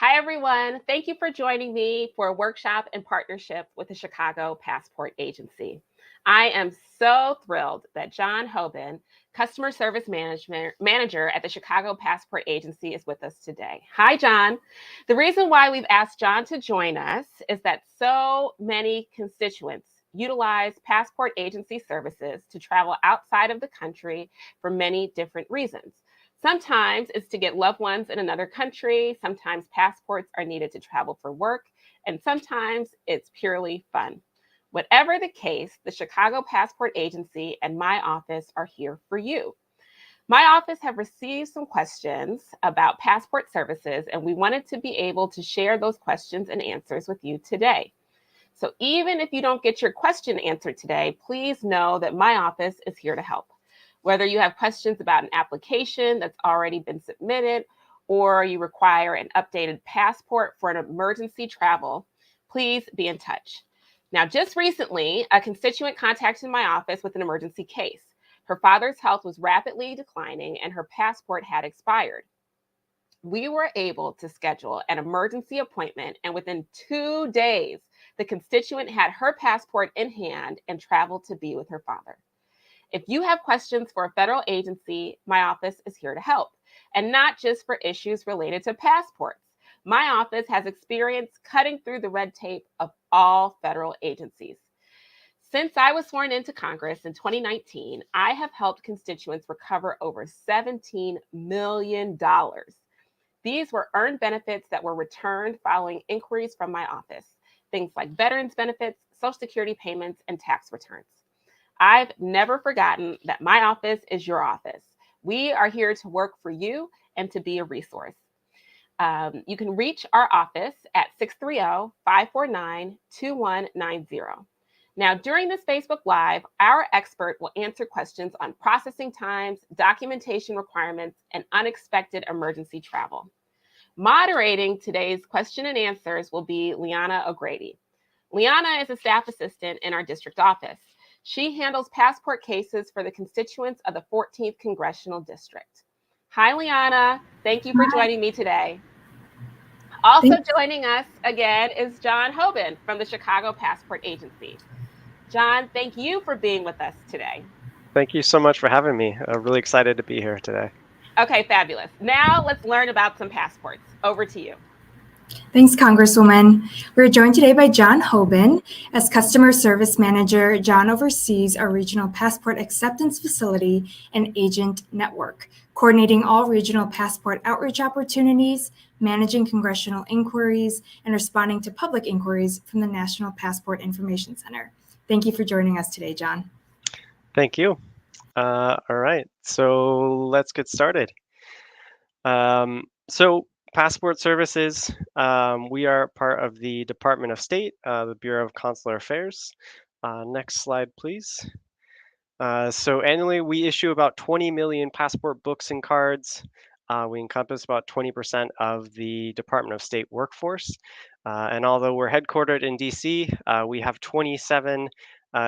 Hi, everyone. Thank you for joining me for a workshop in partnership with the Chicago Passport Agency. I am so thrilled that John Hoban, Customer Service Manager at the Chicago Passport Agency, is with us today. Hi, John. The reason why we've asked John to join us is that so many constituents utilize passport agency services to travel outside of the country for many different reasons. Sometimes it's to get loved ones in another country. Sometimes passports are needed to travel for work. And sometimes it's purely fun. Whatever the case, the Chicago Passport Agency and my office are here for you. My office have received some questions about passport services, and we wanted to be able to share those questions and answers with you today. So even if you don't get your question answered today, please know that my office is here to help. Whether you have questions about an application that's already been submitted or you require an updated passport for an emergency travel, please be in touch. Now, just recently, a constituent contacted my office with an emergency case. Her father's health was rapidly declining and her passport had expired. We were able to schedule an emergency appointment, and within 2 days, the constituent had her passport in hand and traveled to be with her father. If you have questions for a federal agency, my office is here to help, and not just for issues related to passports. My office has experience cutting through the red tape of all federal agencies. Since I was sworn into Congress in 2019, I have helped constituents recover over $17 million. These were earned benefits that were returned following inquiries from my office, things like veterans benefits, Social Security payments, and tax returns. I've never forgotten that my office is your office. We are here to work for you and to be a resource. You can reach our office at 630-549-2190. Now, during this Facebook Live, our expert will answer questions on processing times, documentation requirements, and unexpected emergency travel. Moderating today's question and answers will be Liana O'Grady. Liana is a staff assistant in our district office. She handles passport cases for the constituents of the 14th Congressional District. Hi, Liana. Thank you for joining me today. Also joining us again is John Hoban from the Chicago Passport Agency. John, thank you for being with us today. Thank you so much for having me. I'm really excited to be here today. Okay, fabulous. Now let's learn about some passports. Over to you. Thanks, Congresswoman. We're joined today by John Hoban. As Customer Service Manager, John oversees our regional passport acceptance facility and agent network, coordinating all regional passport outreach opportunities, managing congressional inquiries, and responding to public inquiries from the National Passport Information Center. Thank you for joining us today, John. Thank you. All right, so let's get started. Passport services, we are part of the Department of State, the Bureau of Consular Affairs. Next slide, please. So annually, we issue about 20 million passport books and cards. We encompass about 20% of the Department of State workforce. And although we're headquartered in DC, we have 27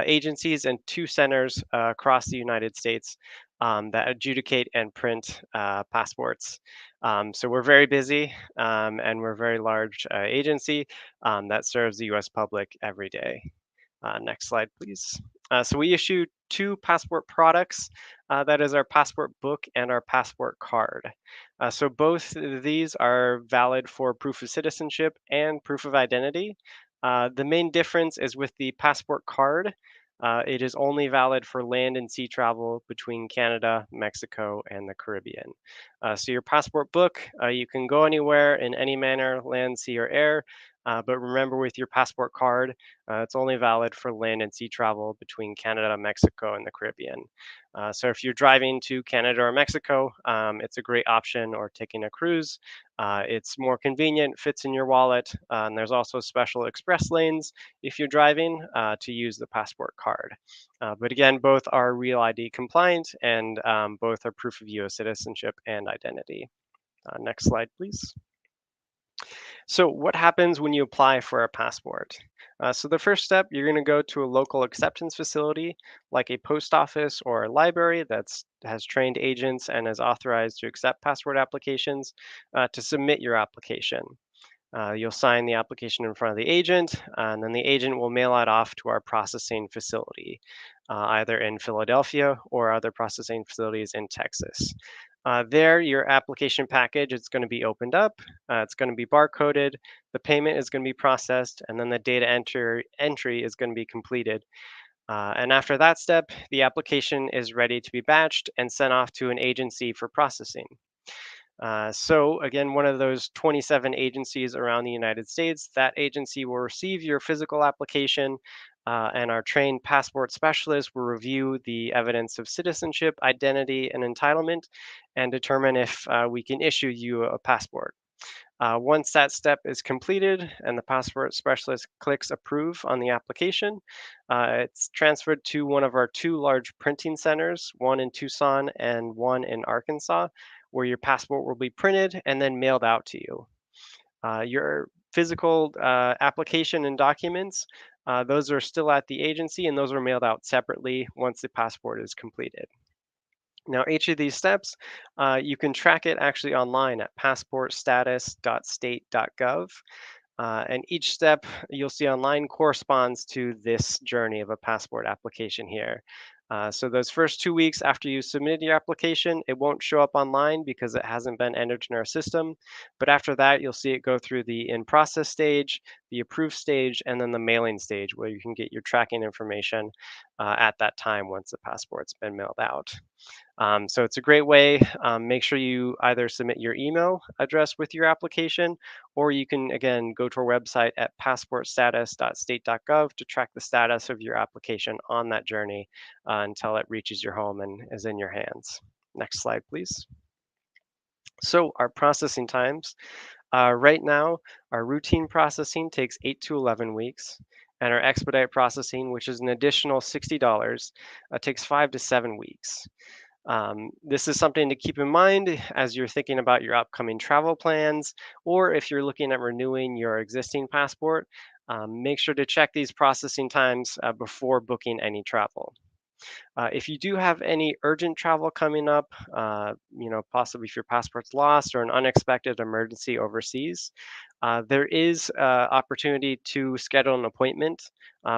agencies and 2 centers across the United States that adjudicate and print passports. So we're very busy and we're a very large agency that serves the US public every day. Next slide, please. So we issue 2 passport products. That is our passport book and our passport card. So both of these are valid for proof of citizenship and proof of identity. The main difference is with the passport card. It is only valid for land and sea travel between Canada, Mexico, and the Caribbean. So your passport book, you can go anywhere in any manner, land, sea, or air. But remember, with your passport card, it's only valid for land and sea travel between Canada, Mexico, and the Caribbean. So if you're driving to Canada or Mexico, it's a great option, or taking a cruise. It's more convenient, fits in your wallet, and there's also special express lanes if you're driving to use the passport card. But again, both are Real ID compliant, and both are proof of US citizenship and identity. Next slide, please. So what happens when you apply for a passport? So the first step, you're going to go to a local acceptance facility, like a post office or a library that has trained agents and is authorized to accept passport applications, to submit your application. You'll sign the application in front of the agent, and then the agent will mail it off to our processing facility, either in Philadelphia or other processing facilities in Texas. There, your application package is going to be opened up. It's going to be barcoded. The payment is going to be processed, and then the data entry is going to be completed. And after that step, the application is ready to be batched and sent off to an agency for processing. So again, one of those 27 agencies around the United States, that agency will receive your physical application, and our trained passport specialist will review the evidence of citizenship, identity, and entitlement and determine if we can issue you a passport. Once that step is completed and the passport specialist clicks approve on the application, it's transferred to one of our 2 large printing centers, one in Tucson and one in Arkansas, where your passport will be printed and then mailed out to you. Your physical application and documents, those are still at the agency, and those are mailed out separately once the passport is completed. Now, each of these steps, you can track it actually online at passport.state.gov. And each step you'll see online corresponds to this journey of a passport application here. So those first 2 weeks after you submit your application, it won't show up online because it hasn't been entered in our system. But after that, you'll see it go through the in-process stage, the approved stage, and then the mailing stage where you can get your tracking information at that time once the passport's been mailed out. So it's a great way. Make sure you either submit your email address with your application, or you can, again, go to our website at passportstatus.state.gov to track the status of your application on that journey until it reaches your home and is in your hands. Next slide, please. So our processing times. Right now, our routine processing takes 8 to 11 weeks, and our expedite processing, which is an additional $60, takes 5 to 7 weeks. This is something to keep in mind as you're thinking about your upcoming travel plans, or if you're looking at renewing your existing passport. Make sure to check these processing times before booking any travel. If you do have any urgent travel coming up, possibly if your passport's lost or an unexpected emergency overseas, there is opportunity to schedule an appointment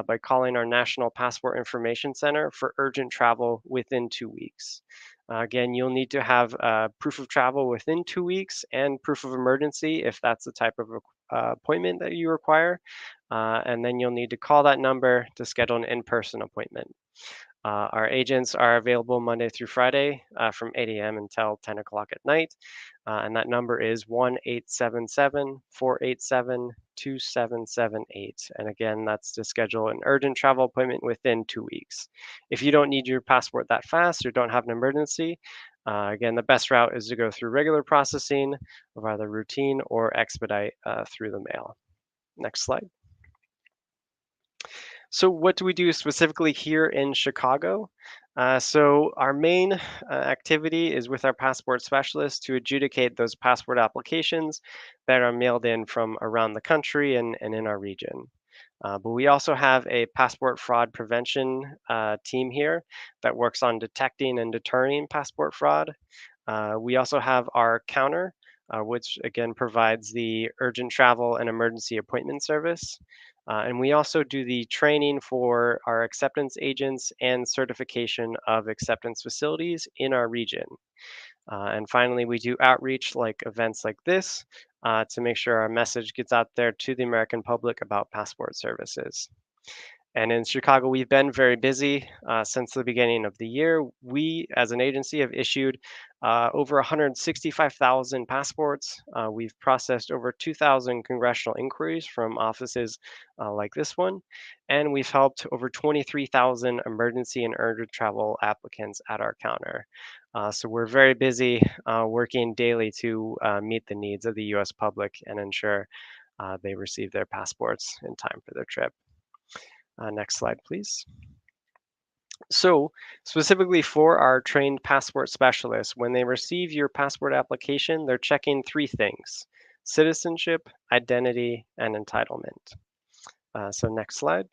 by calling our National Passport Information Center for urgent travel within 2 weeks. Again, you'll need to have proof of travel within 2 weeks and proof of emergency if that's the type of appointment that you require. And then you'll need to call that number to schedule an in-person appointment. Our agents are available Monday through Friday from 8 a.m. until 10 o'clock at night. And that number is 1-877-487-2778. And again, that's to schedule an urgent travel appointment within 2 weeks. If you don't need your passport that fast or don't have an emergency, again, the best route is to go through regular processing of either routine or expedite through the mail. Next slide. So what do we do specifically here in Chicago? So our main activity is with our passport specialists to adjudicate those passport applications that are mailed in from around the country and in our region. But we also have a passport fraud prevention team here that works on detecting and deterring passport fraud. We also have our counter, which again provides the urgent travel and emergency appointment service. And we also do the training for our acceptance agents and certification of acceptance facilities in our region. And finally, we do outreach like events like this to make sure our message gets out there to the American public about passport services. And in Chicago, we've been very busy since the beginning of the year. We, as an agency, have issued over 165,000 passports. We've processed over 2,000 congressional inquiries from offices like this one. And we've helped over 23,000 emergency and urgent travel applicants at our counter. So we're very busy working daily to meet the needs of the US public and ensure they receive their passports in time for their trip. Next slide, please. So specifically for our trained passport specialists, when they receive your passport application, they're checking 3 things: citizenship, identity, and entitlement. So next slide.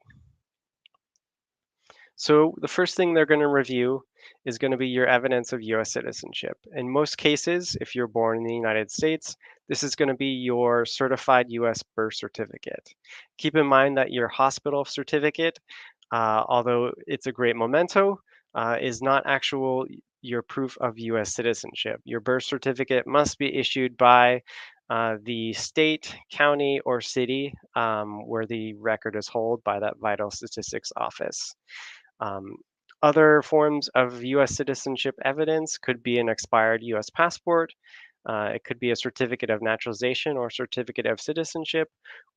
So the first thing they're going to review is going to be your evidence of US citizenship. In most cases, if you're born in the United States, this is going to be your certified US birth certificate. Keep in mind that your hospital certificate, although it's a great memento, is not actual your proof of US citizenship. Your birth certificate must be issued by the state, county, or city where the record is held by that vital statistics office. Um, Other forms of US citizenship evidence could be an expired US passport, it could be a certificate of naturalization or certificate of citizenship,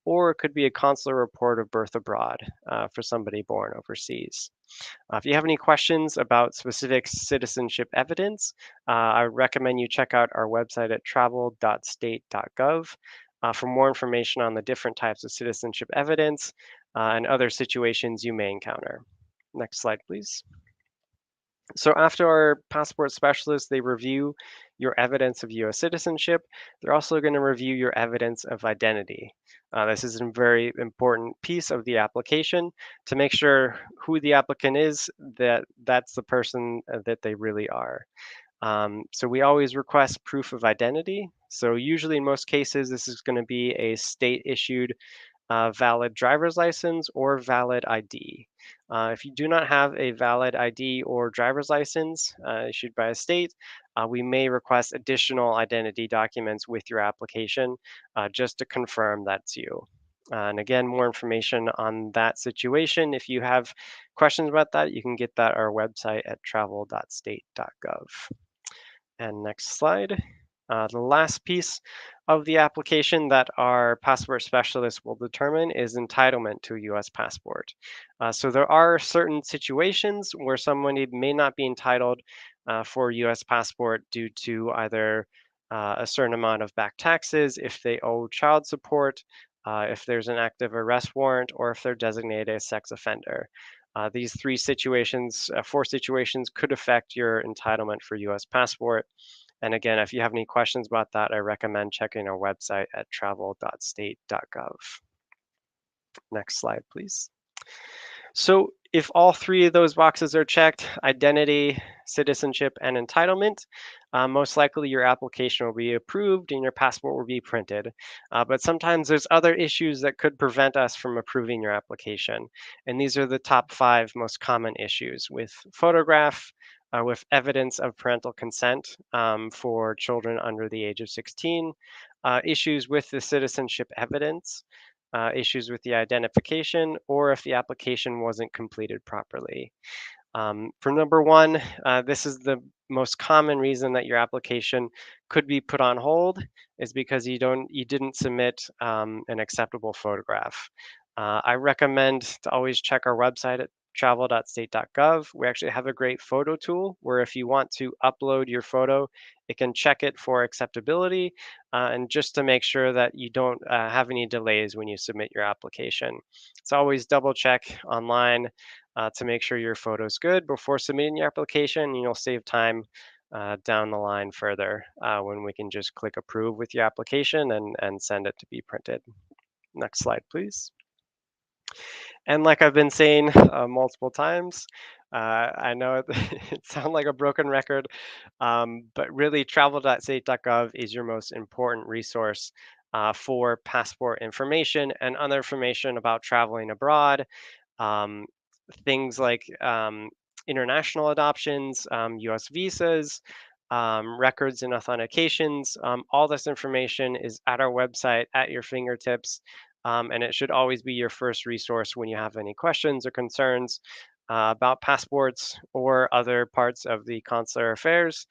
or it could be a consular report of birth abroad for somebody born overseas. If you have any questions about specific citizenship evidence, I recommend you check out our website at travel.state.gov for more information on the different types of citizenship evidence and other situations you may encounter. Next slide, please. So after our passport specialists, they review your evidence of US citizenship. They're also going to review your evidence of identity. This is a very important piece of the application to make sure who the applicant is, that that's the person that they really are. So we always request proof of identity. So usually in most cases, this is going to be a state issued valid driver's license or valid ID. If you do not have a valid ID or driver's license issued by a state, we may request additional identity documents with your application just to confirm that's you. And again, more information on that situation. If you have questions about that, you can get that at our website at travel.state.gov. And next slide. The last piece of the application that our passport specialist will determine is entitlement to a US passport. So there are certain situations where someone may not be entitled for a US passport due to either a certain amount of back taxes, if they owe child support, if there's an active arrest warrant, or if they're designated a sex offender. These four situations could affect your entitlement for US passport. And again, if you have any questions about that, I recommend checking our website at travel.state.gov. Next slide, please. So if all three of those boxes are checked, identity, citizenship, and entitlement, most likely your application will be approved and your passport will be printed. But sometimes there's other issues that could prevent us from approving your application. And these are the top 5 most common issues with photograph, with evidence of parental consent for children under the age of 16, issues with the citizenship evidence, issues with the identification, or if the application wasn't completed properly. For number 1, this is the most common reason that your application could be put on hold is because you didn't submit an acceptable photograph. I recommend to always check our website at travel.state.gov. We actually have a great photo tool where if you want to upload your photo, it can check it for acceptability and just to make sure that you don't have any delays when you submit your application. So always double check online to make sure your photo is good before submitting your application, and you'll save time down the line further when we can just click approve with your application and send it to be printed. Next slide, please. And like I've been saying multiple times, I know it sounds like a broken record, but really travel.state.gov is your most important resource for passport information and other information about traveling abroad. Um, Things like international adoptions, US visas, records and authentications. All this information is at our website at your fingertips. And it should always be your first resource when you have any questions or concerns about passports or other parts of the consular affairs.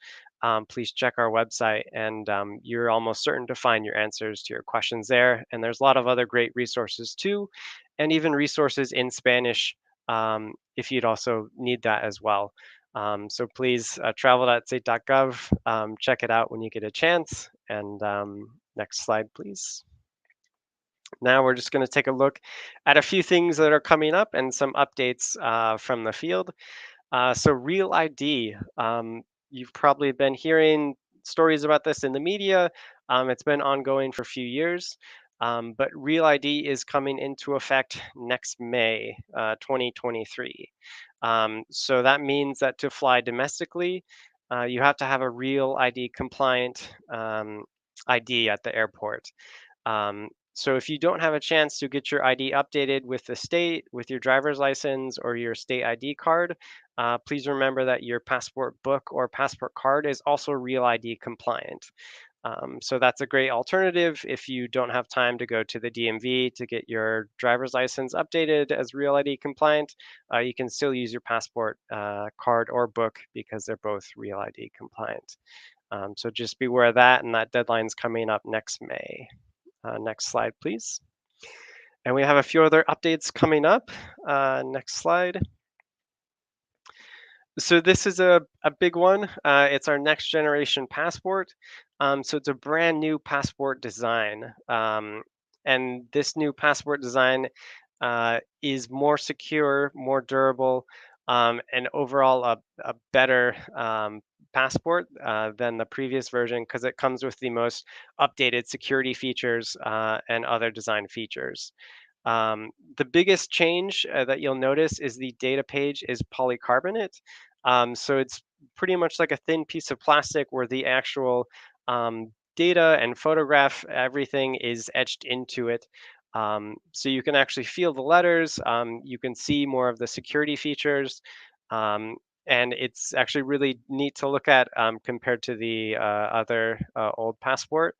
Please check our website and you're almost certain to find your answers to your questions there. And there's a lot of other great resources too, and even resources in Spanish if you'd also need that as well. So please travel.state.gov, check it out when you get a chance. And next slide, please. Now we're just going to take a look at a few things that are coming up and some updates from the field. So Real ID, you've probably been hearing stories about this in the media. It's been ongoing for a few years, but Real ID is coming into effect next May 2023. So that means that to fly domestically, you have to have a real ID compliant ID at the airport. So if you don't have a chance to get your ID updated with the state, with your driver's license or your state ID card, please remember that your passport book or passport card is also Real ID compliant. So that's a great alternative if you don't have time to go to the DMV to get your driver's license updated as Real ID compliant. You can still use your passport card or book because they're both Real ID compliant. So just beware of that, and that deadline's coming up next May. Next slide, please. And we have a few other updates coming up. Next slide. So this is a big one. It's our next generation passport. So it's a brand new passport design. And this new passport design is more secure, more durable, and overall a better passport than the previous version because it comes with the most updated security features and other design features. The biggest change that you'll notice is the data page is polycarbonate. So it's pretty much like a thin piece of plastic where the actual data and photograph, everything is etched into it. So you can actually feel the letters, you can see more of the security features, um, and it's actually really neat to look at compared to the other old passport.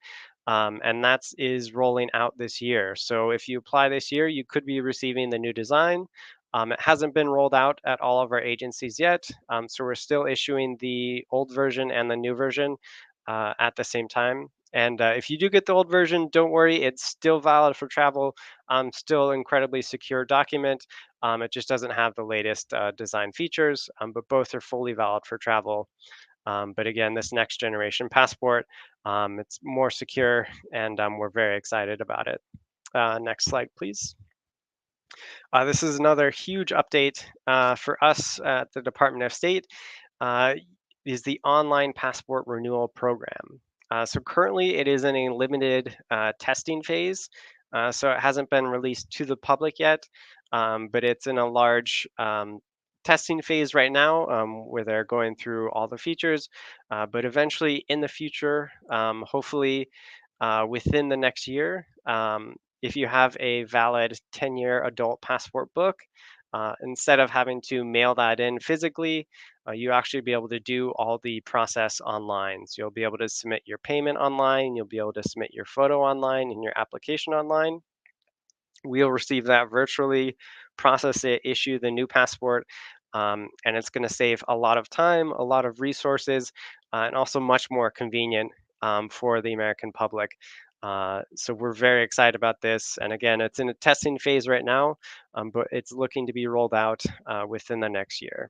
And that is rolling out this year. So if you apply this year, you could be receiving the new design. It hasn't been rolled out at all of our agencies yet, so we're still issuing the old version and the new version at the same time. And if you do get the old version, don't worry, it's still valid for travel, still incredibly secure document. It just doesn't have the latest design features, but both are fully valid for travel. But again, this next generation passport, it's more secure, and we're very excited about it. Next slide, please. This is another huge update for us at the Department of State, uh, is the online passport renewal program. So currently it is in a limited testing phase, so it hasn't been released to the public yet, but it's in a large testing phase right now where they're going through all the features. But eventually in the future, hopefully within the next year, if you have a valid 10-year adult passport book, instead of having to mail that in physically, you actually be able to do all the process online. So you'll be able to submit your payment online, you'll be able to submit your photo online and your application online. We'll receive that virtually, process it, issue the new passport, and it's going to save a lot of time, a lot of resources, and also much more convenient for the American public. So we're very excited about this. And again, it's in a testing phase right now, but it's looking to be rolled out within the next year.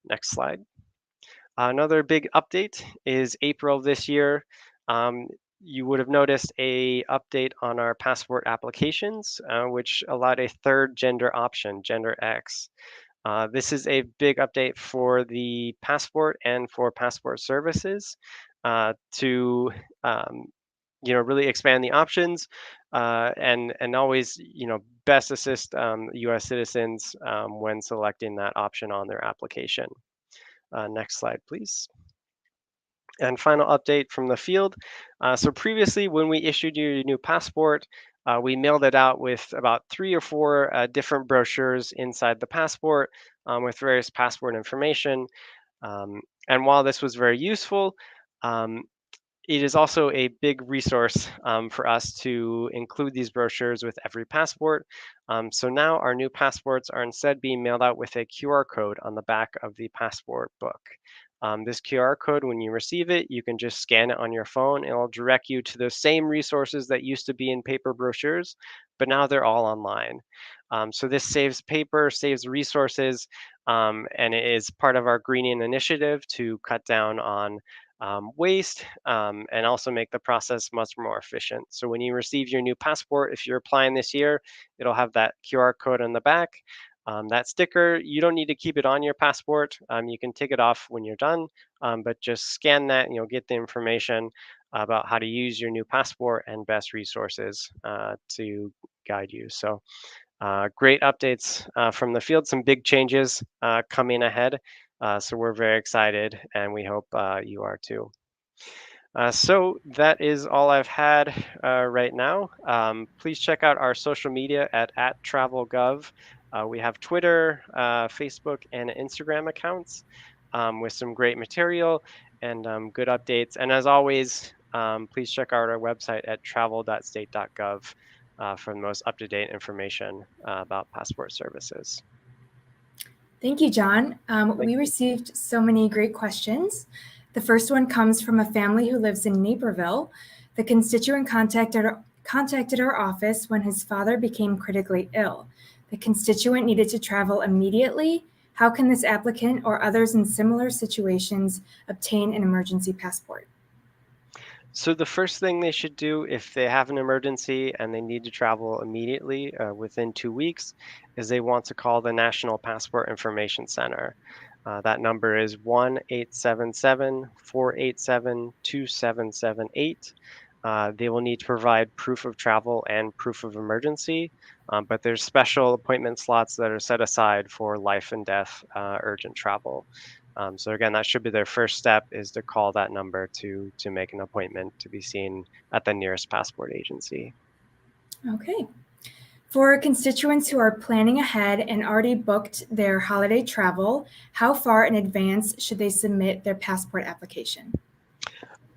Next slide. Another big update is April of this year. You would have noticed a update on our passport applications, which allowed a third gender option, gender X. This is a big update for the passport and for passport services to really expand the options and always best assist U.S. citizens when selecting that option on their application. Next slide, please. And final update from the field. So previously, when we issued you your new passport, we mailed it out with about 3 or 4 different brochures inside the passport with various passport information. And while this was very useful, it is also a big resource for us to include these brochures with every passport. So now our new passports are instead being mailed out with a QR code on the back of the passport book. This QR code, when you receive it, you can just scan it on your phone. It'll direct you to those same resources that used to be in paper brochures, but now they're all online. So this saves paper, saves resources, and it is part of our greening initiative to cut down on waste and also make the process much more efficient. So when you receive your new passport, if you're applying this year, it'll have that QR code on the back. That sticker, you don't need to keep it on your passport. You can take it off when you're done, but just scan that and you'll get the information about how to use your new passport and best resources to guide you. So Great updates from the field, some big changes coming ahead. So we're very excited, and we hope you are too. So that is all I've had right now. Please check out our social media at travel.gov. We have Twitter, Facebook, and Instagram accounts with some great material and good updates. And as always, please check out our website at travel.state.gov for the most up-to-date information about passport services. Thank you, John. We received so many great questions. The first one comes from a family who lives in Naperville. The constituent contacted our office when his father became critically ill. The constituent needed to travel immediately. How can this applicant or others in similar situations obtain an emergency passport? So the first thing they should do if they have an emergency and they need to travel immediately within 2 weeks is they want to call the National Passport Information Center. That number is 1-877-487-2778. They will need to provide proof of travel and proof of emergency, but there's special appointment slots that are set aside for life and death urgent travel. So again, that should be their first step, is to call that number to make an appointment to be seen at the nearest passport agency. Okay. For constituents who are planning ahead and already booked their holiday travel, how far in advance should they submit their passport application?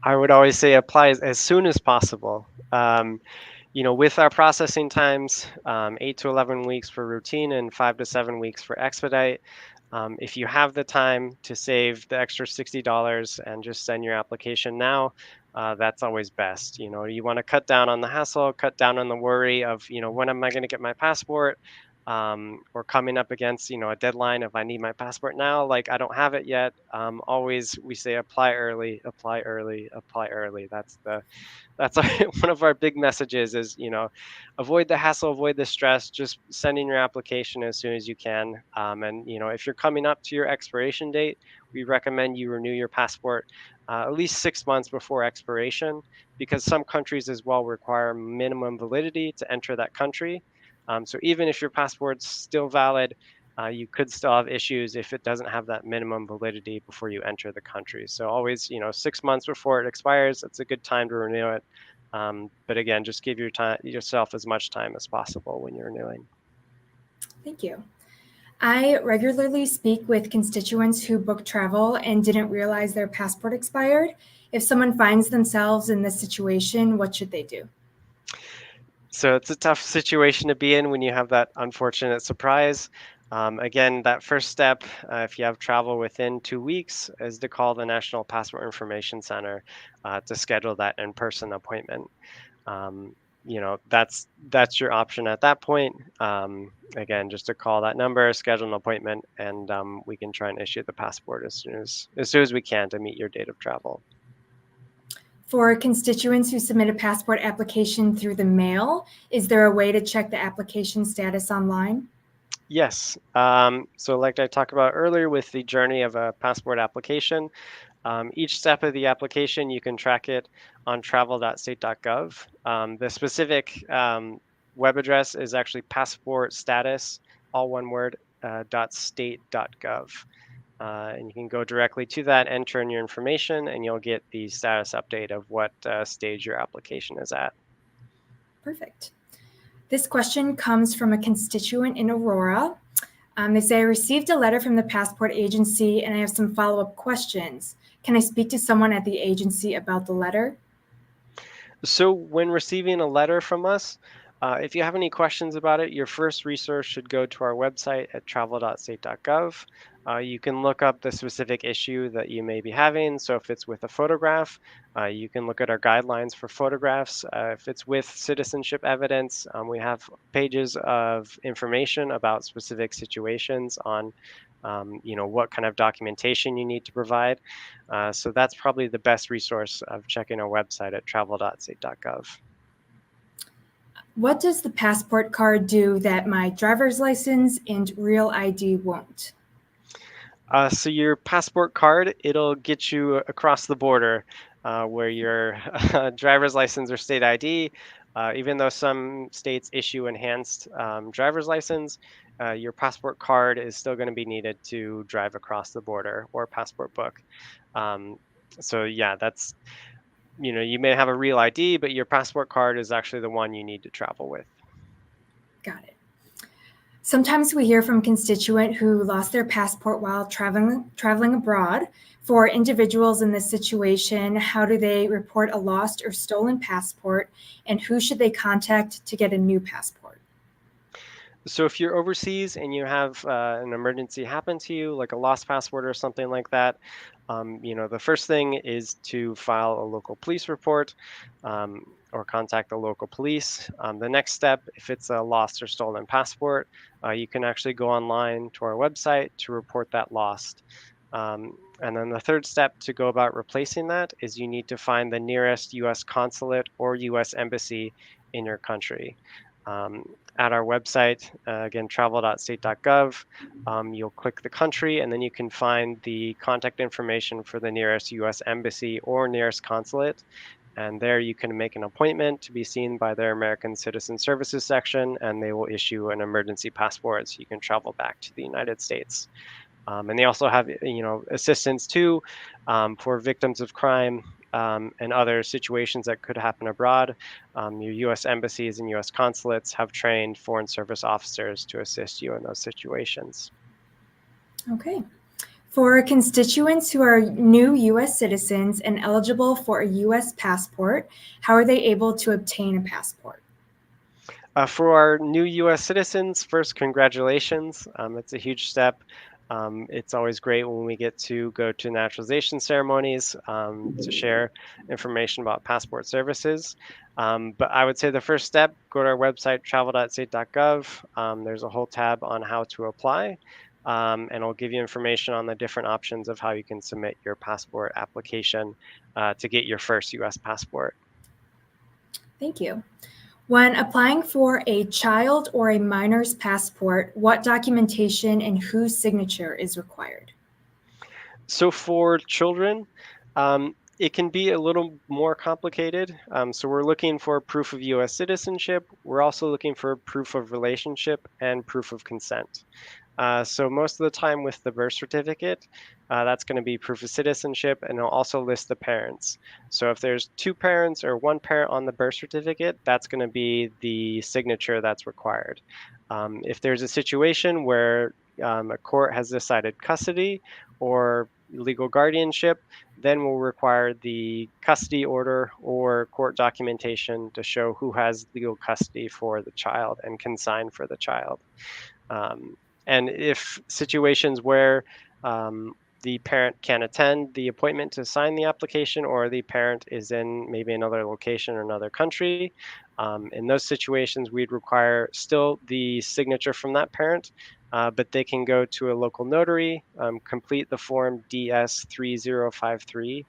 I would always say apply as soon as possible. With our processing times, 8 to 11 weeks for routine and 5 to 7 weeks for expedite. If you have the time to save the extra $60 and just send your application now, that's always best. You want to cut down on the hassle, cut down on the worry of, when am I going to get my passport? Or coming up against, a deadline if I need my passport now, like I don't have it yet. Always we say apply early, apply early, apply early. That's one of our big messages is, avoid the hassle, avoid the stress, just sending your application as soon as you can. And, if you're coming up to your expiration date, we recommend you renew your passport at least 6 months before expiration, because some countries as well require minimum validity to enter that country. So even if your passport's still valid, you could still have issues if it doesn't have that minimum validity before you enter the country. So always, 6 months before it expires, it's a good time to renew it. But again, just give yourself as much time as possible when you're renewing. Thank you. I regularly speak with constituents who booked travel and didn't realize their passport expired. If someone finds themselves in this situation, what should they do? So it's a tough situation to be in when you have that unfortunate surprise. Again, that first step, if you have travel within 2 weeks, is to call the National Passport Information Center to schedule that in-person appointment. That's your option at that point. Again, just to call that number, schedule an appointment, and we can try and issue the passport as soon as we can to meet your date of travel. For constituents who submit a passport application through the mail, is there a way to check the application status online? Yes. So like I talked about earlier with the journey of a passport application, each step of the application, you can track it on travel.state.gov. The specific web address is actually passport status, all one word, .state.gov. And you can go directly to that, enter in your information, and you'll get the status update of what stage your application is at. Perfect. This question comes from a constituent in Aurora. They say, I received a letter from the passport agency and I have some follow-up questions. Can I speak to someone at the agency about the letter? So when receiving a letter from us, if you have any questions about it, your first resource should go to our website at travel.state.gov. You can look up the specific issue that you may be having. So if it's with a photograph, you can look at our guidelines for photographs. If it's with citizenship evidence, we have pages of information about specific situations on what kind of documentation you need to provide. So that's probably the best resource of checking our website at travel.state.gov. What does the passport card do that my driver's license and real ID won't? So your passport card, it'll get you across the border where your driver's license or state ID Even though some states issue enhanced driver's license, your passport card is still going to be needed to drive across the border, or passport book. Um, so yeah, that's, you may have a real ID, but your passport card is actually the one you need to travel with. Got it. Sometimes we hear from a constituent who lost their passport while traveling abroad. For individuals in this situation, how do they report a lost or stolen passport, and who should they contact to get a new passport? So if you're overseas and you have an emergency happen to you, like a lost passport or something like that, the first thing is to file a local police report, or contact the local police. The next step, if it's a lost or stolen passport, you can actually go online to our website to report that lost. And then the third step to go about replacing that is you need to find the nearest U.S. consulate or U.S. embassy in your country. At our website, again, travel.state.gov, you'll click the country, and then you can find the contact information for the nearest U.S. embassy or nearest consulate. And there you can make an appointment to be seen by their American Citizen Services section, and they will issue an emergency passport so you can travel back to the United States. And they also have, assistance too, for victims of crime, and other situations that could happen abroad. Your U.S. embassies and U.S. consulates have trained Foreign Service officers to assist you in those situations. Okay. For constituents who are new U.S. citizens and eligible for a U.S. passport, how are they able to obtain a passport? For our new U.S. citizens, first, congratulations. It's a huge step. It's always great when we get to go to naturalization ceremonies to share information about passport services. But I would say the first step, go to our website, travel.state.gov. There's a whole tab on how to apply, and it'll give you information on the different options of how you can submit your passport application to get your first U.S. passport. Thank you. When applying for a child or a minor's passport, what documentation and whose signature is required? So for children, it can be a little more complicated. So we're looking for proof of U.S. citizenship. We're also looking for proof of relationship and proof of consent. So most of the time with the birth certificate, that's going to be proof of citizenship, and it'll also list the parents. So if there's two parents or one parent on the birth certificate, that's going to be the signature that's required. If there's a situation where a court has decided custody or legal guardianship, then we'll require the custody order or court documentation to show who has legal custody for the child and can sign for the child. And if situations where the parent can attend the appointment to sign the application, or the parent is in maybe another location or another country, in those situations, we'd require still the signature from that parent, but they can go to a local notary, complete the form DS3053.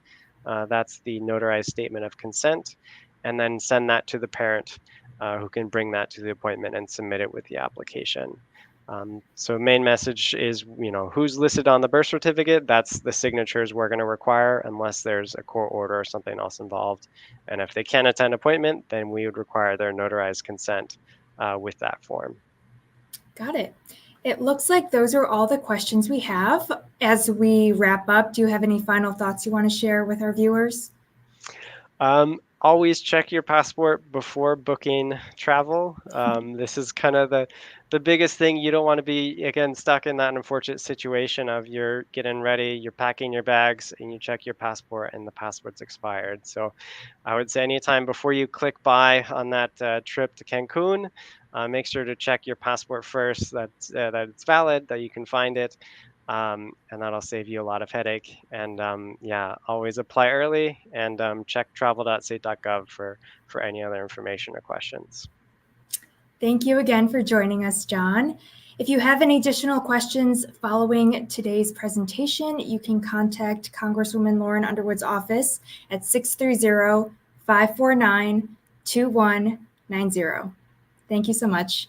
That's the notarized statement of consent, and then send that to the parent, who can bring that to the appointment and submit it with the application. So main message is, who's listed on the birth certificate, that's the signatures we're going to require unless there's a court order or something else involved. And if they can't attend appointment, then we would require their notarized consent with that form. Got it. It looks like those are all the questions we have. As we wrap up, do you have any final thoughts you want to share with our viewers? Always check your passport before booking travel. This is kind of the biggest thing. You don't want to be, again, stuck in that unfortunate situation of you're getting ready, you're packing your bags, and you check your passport and the passport's expired. So I would say anytime before you click buy on that trip to Cancun, make sure to check your passport first, that it's valid, that you can find it. And that'll save you a lot of headache. And always apply early, and check travel.state.gov for any other information or questions. Thank you again for joining us, John. If you have any additional questions following today's presentation, you can contact Congresswoman Lauren Underwood's office at 630-549-2190. Thank you so much.